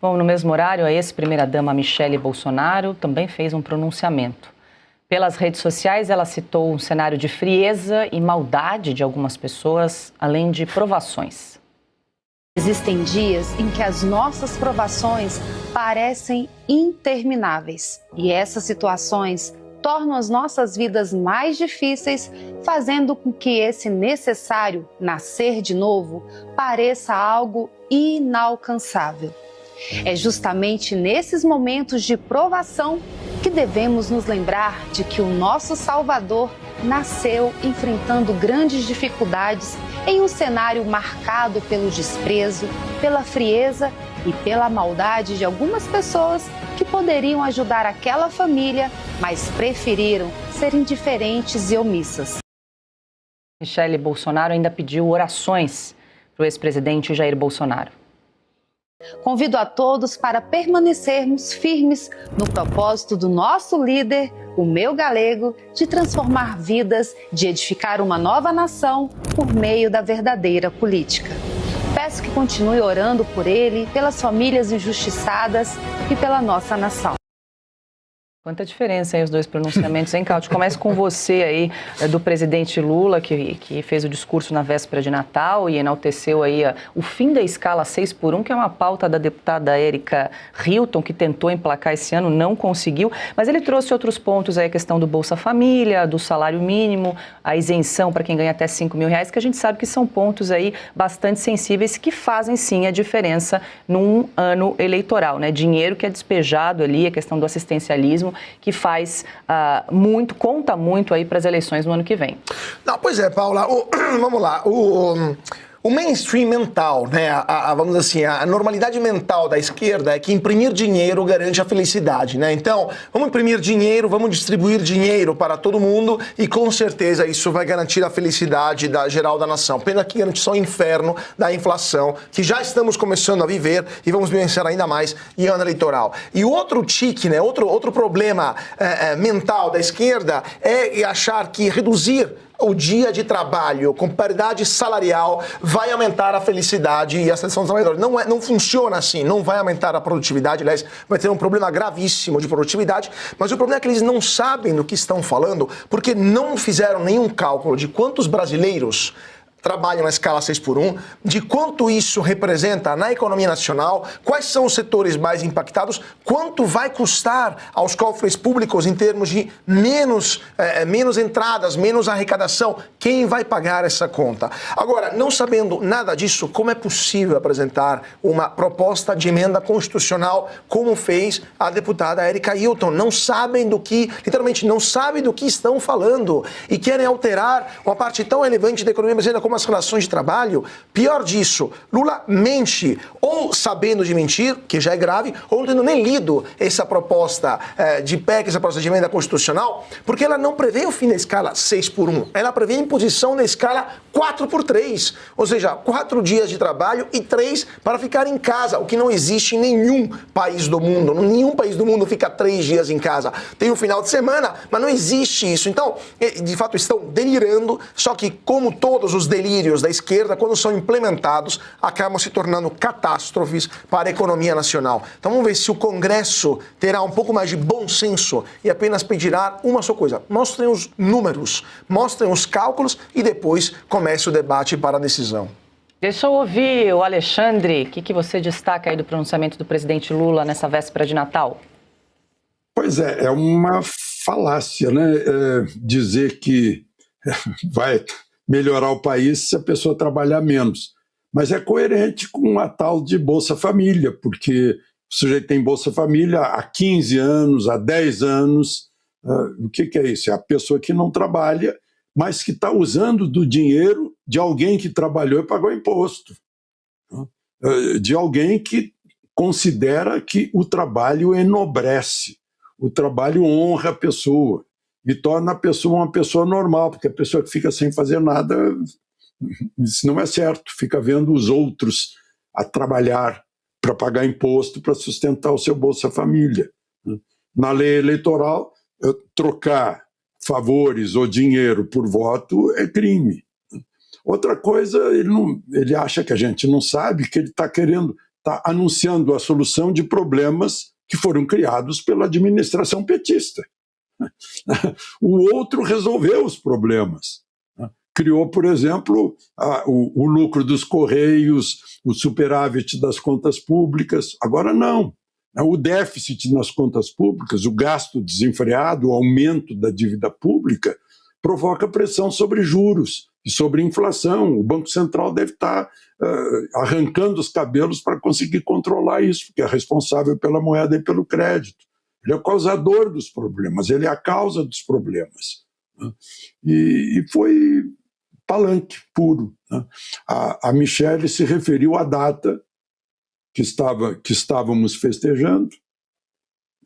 Bom, no mesmo horário, a ex-primeira-dama Michele Bolsonaro também fez um pronunciamento. Pelas redes sociais, ela citou um cenário de frieza e maldade de algumas pessoas, além de provações. Existem dias em que as nossas provações parecem intermináveis. E essas situações tornam as nossas vidas mais difíceis, fazendo com que esse necessário nascer de novo pareça algo inalcançável. É justamente nesses momentos de provação que devemos nos lembrar de que o nosso Salvador nasceu enfrentando grandes dificuldades em um cenário marcado pelo desprezo, pela frieza e pela maldade de algumas pessoas que poderiam ajudar aquela família, mas preferiram ser indiferentes e omissas. Michele Bolsonaro ainda pediu orações para o ex-presidente Jair Bolsonaro. Convido a todos para permanecermos firmes no propósito do nosso líder, o meu galego, de transformar vidas, de edificar uma nova nação por meio da verdadeira política. Peço que continue orando por ele, pelas famílias injustiçadas e pela nossa nação. Quanta diferença aí os dois pronunciamentos, hein, Cáutio? Começa com você aí, do presidente Lula, que fez o discurso na véspera de Natal e enalteceu aí o fim da escala 6x1, que é uma pauta da deputada Érica Hilton, que tentou emplacar esse ano, não conseguiu, mas ele trouxe outros pontos aí, a questão do Bolsa Família, do salário mínimo, a isenção para quem ganha até R$5.000, que a gente sabe que são pontos aí bastante sensíveis que fazem sim a diferença num ano eleitoral, né? Dinheiro que é despejado ali, a questão do assistencialismo, que faz conta muito aí para as eleições no ano que vem. Não, pois é, Paula, vamos lá, o mainstream mental, né, vamos dizer assim, a normalidade mental da esquerda é que imprimir dinheiro garante a felicidade, né? Então, vamos imprimir dinheiro, vamos distribuir dinheiro para todo mundo e com certeza isso vai garantir a felicidade geral da nação. Pena que garante só o inferno da inflação, que já estamos começando a viver e vamos vivenciar ainda mais em ano eleitoral. E o outro tique, né, outro problema mental da esquerda é achar que reduzir o dia de trabalho com paridade salarial vai aumentar a felicidade e a satisfação dos trabalhadores. Não funciona assim, não vai aumentar a produtividade, aliás, vai ter um problema gravíssimo de produtividade, mas o problema é que eles não sabem do que estão falando porque não fizeram nenhum cálculo de quantos brasileiros trabalham na escala 6x1, de quanto isso representa na economia nacional, quais são os setores mais impactados, quanto vai custar aos cofres públicos em termos de menos entradas, menos arrecadação, quem vai pagar essa conta? Agora, não sabendo nada disso, como é possível apresentar uma proposta de emenda constitucional como fez a deputada Érica Hilton? Não sabem literalmente não sabem do que estão falando e querem alterar uma parte tão relevante da economia brasileira como as relações de trabalho. Pior disso, Lula mente, ou sabendo de mentir, que já é grave, ou não tendo nem lido essa proposta de PEC, essa proposta de emenda constitucional, porque ela não prevê o fim da escala 6x1, ela prevê a imposição da escala 4x3, ou seja, 4 dias de trabalho e 3 para ficar em casa, o que não existe em nenhum país do mundo. Nenhum país do mundo fica 3 dias em casa. Tem um final de semana, mas não existe isso. Então, de fato, estão delirando, só que como todos os delírios da esquerda, quando são implementados, acabam se tornando catástrofes para a economia nacional. Então vamos ver se o Congresso terá um pouco mais de bom senso e apenas pedirá uma só coisa: mostrem os números, mostrem os cálculos e depois comece o debate para a decisão. Deixa eu ouvir o Alexandre. O que você destaca aí do pronunciamento do presidente Lula nessa véspera de Natal? Pois é uma falácia, né? Dizer que vai melhorar o país se a pessoa trabalhar menos. Mas é coerente com a tal de Bolsa Família, porque o sujeito tem Bolsa Família há 15 anos, há 10 anos. O que é isso? É a pessoa que não trabalha, mas que está usando do dinheiro de alguém que trabalhou e pagou imposto. De alguém que considera que o trabalho enobrece, o trabalho honra a pessoa e torna a pessoa uma pessoa normal, porque a pessoa que fica sem fazer nada, isso não é certo, fica vendo os outros a trabalhar para pagar imposto, para sustentar o seu Bolsa Família. Na lei eleitoral, trocar favores ou dinheiro por voto é crime. Outra coisa, ele acha que a gente não sabe, que ele está querendo está anunciando a solução de problemas que foram criados pela administração petista. O outro resolveu os problemas. Criou, por exemplo, o lucro dos Correios, o superávit das contas públicas. Agora não. O déficit nas contas públicas, o gasto desenfreado, o aumento da dívida pública, provoca pressão sobre juros e sobre inflação. O Banco Central deve estar arrancando os cabelos para conseguir controlar isso, porque é responsável pela moeda e pelo crédito. Ele é o causador dos problemas, ele é a causa dos problemas. E foi palanque puro. A Michelle se referiu à data que estávamos festejando,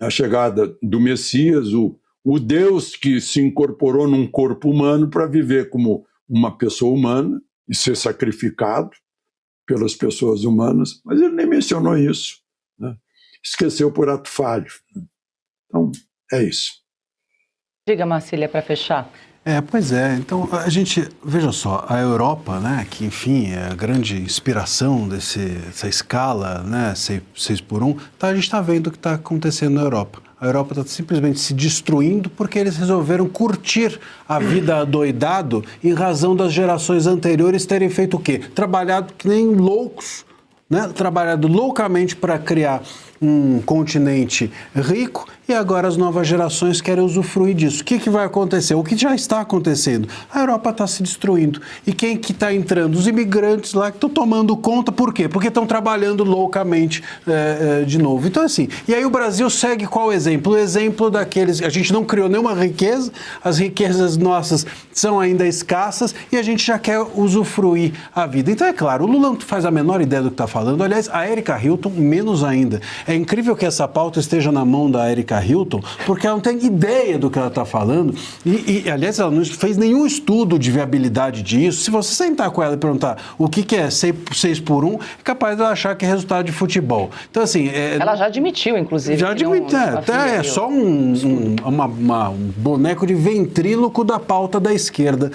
a chegada do Messias, o Deus que se incorporou num corpo humano para viver como uma pessoa humana e ser sacrificado pelas pessoas humanas, mas ele nem mencionou isso, né? Esqueceu por ato falho. Então, é isso. Diga, Marcília, para fechar. Pois é. Então, a gente, veja só, a Europa, né, que, enfim, é a grande inspiração dessa escala, né, 6x1, a gente está vendo o que está acontecendo na Europa. A Europa está simplesmente se destruindo porque eles resolveram curtir a vida adoidado em razão das gerações anteriores terem feito o quê? Trabalhado que nem loucos, né? Trabalhado loucamente para criar um continente rico e agora as novas gerações querem usufruir disso. O que vai acontecer? O que já está acontecendo? A Europa está se destruindo. E quem que está entrando? Os imigrantes lá que estão tomando conta. Por quê? Porque estão trabalhando loucamente de novo. Então, assim, e aí o Brasil segue qual exemplo? O exemplo daqueles... A gente não criou nenhuma riqueza, as riquezas nossas são ainda escassas e a gente já quer usufruir a vida. Então, é claro, o Lula não faz a menor ideia do que está falando. Aliás, a Erika Hilton, menos ainda. É incrível que essa pauta esteja na mão da Erika Hilton, porque ela não tem ideia do que ela está falando e, aliás, ela não fez nenhum estudo de viabilidade disso. Se você sentar com ela e perguntar o que é 6x1, é capaz de ela achar que é resultado de futebol. Então, assim... Ela já admitiu, inclusive. Já admitiu, é só um boneco de ventríloco da pauta da esquerda,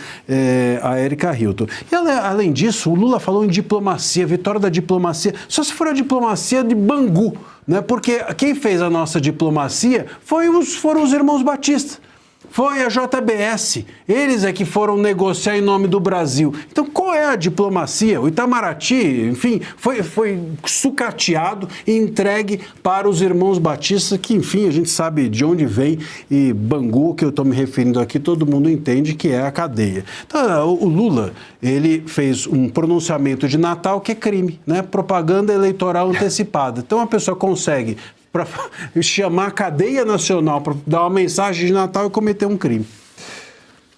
a Erika Hilton. E, além disso, o Lula falou em diplomacia, vitória da diplomacia, só se for a diplomacia de Bangu, né? Porque quem fez a nossa diplomacia foram os irmãos Batista. Foi a JBS, eles é que foram negociar em nome do Brasil. Então, qual é a diplomacia? O Itamaraty, enfim, foi sucateado e entregue para os irmãos Batista, que, enfim, a gente sabe de onde vem, e Bangu, que eu estou me referindo aqui, todo mundo entende que é a cadeia. Então, o Lula, ele fez um pronunciamento de Natal que é crime, né? Propaganda eleitoral antecipada. Então, a pessoa consegue... para chamar a cadeia nacional para dar uma mensagem de Natal e cometer um crime.